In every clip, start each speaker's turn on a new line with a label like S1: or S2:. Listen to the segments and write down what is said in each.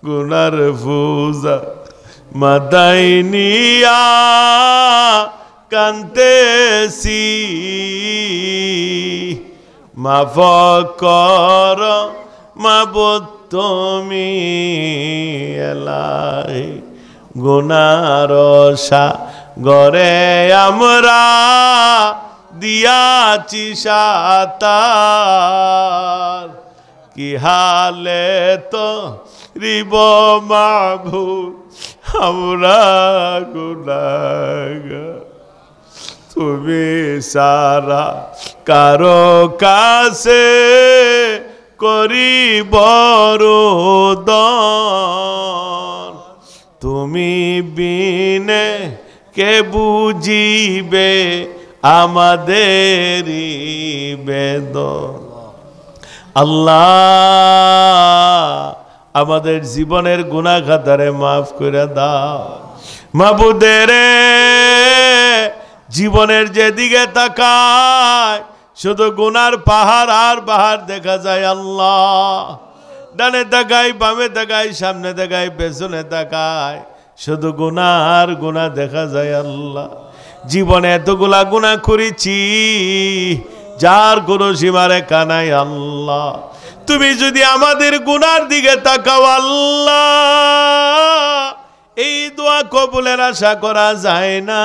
S1: গুনার পূজা মাথায় নিয়া কান্তেছি মাফ কর মাবুদ তুমি এলাই গুনার সাগরে আমরা দিয়াছি সাঁতার কি হালে তো রিব মাবুদ আমরা গুনাহগার তুমি সারা কারো কাছে করি বরদান তুমি বিনে কে বুঝিবে আমাদের বেদন আল্লাহ আমাদের জীবনের গুনাহ খাতারে মাফ করে দাও মাবুদের জীবনের যেদিকে তাকায় শুধু গুনার পাহাড় আর পাহাড় দেখা যায় আল্লাহ ডানে তাকায় বামে তাকায় সামনে তাকায় পেছনে তাকায় শুধু গুনাহ আর গুনাহ দেখা যায় আল্লাহ জীবনে এতগুলা গুনাহ করেছি যার কোনো সীমারেখা নাই আল্লাহ তুমি যদি আমাদের গুনার দিকে তাকাও আল্লাহ এই দোয়া কবুলের আশা করা যায় না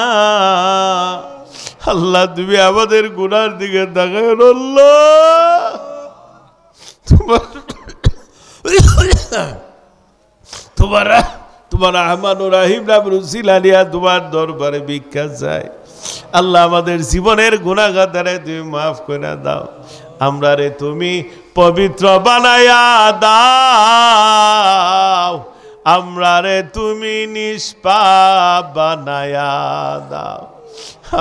S1: আল্লাহ তুমি আমাদের গুনার দিকে তাকাও আল্লাহ তোমার রহমান ও রহিম নাম রুসিলানিয়া তোমার দরবারে ভিক্ষা চাই আল্লাহ আমাদের জীবনের গুনাহ খাতারে তুমি মাফ করে দাও আমরা রে তুমি পবিত্র বানায়া দাও আমরা রে তুমি নিষ্পাপ বানায়া দাও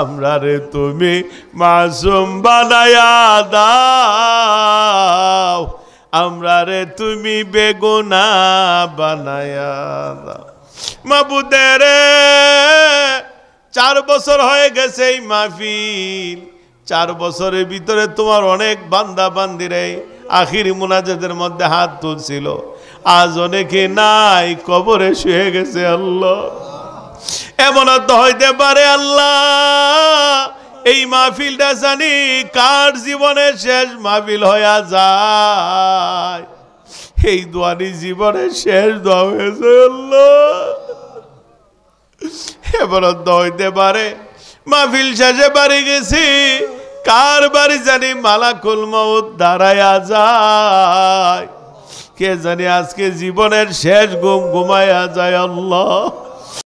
S1: আমরা রে তুমি মাসুম বানায়া দাও আমরা রে তুমি বেগুনাহ বানায়া দাও মাবুদের 4 বছর হয়ে গেছে এই মাহফিল 4 বছরের ভিতরে তোমার অনেক বান্দা বান্দিরে আখিরি মুনাজাতের মধ্যে হাত তুলছিল আজ অনেকে নাই কবরে শুয়ে গেছে আল্লাহ এমন তো হইতে পারে আল্লাহ এই মাহফিলটা জানি কার জীবনের শেষ মাহফিল হয়ে যায় এই দোয়ানি জীবনের শেষ দোয়া হয়েছে আল্লাহ এমন তো হইতে পারে মাহফিল শেষে বাড়ি গেছি কার বাড়ি জানি মালাকুল মউত দাঁড়ায়া যায় কে জানি আজকে জীবনের শেষ ঘুম ঘুমায়া যায় আল্লাহ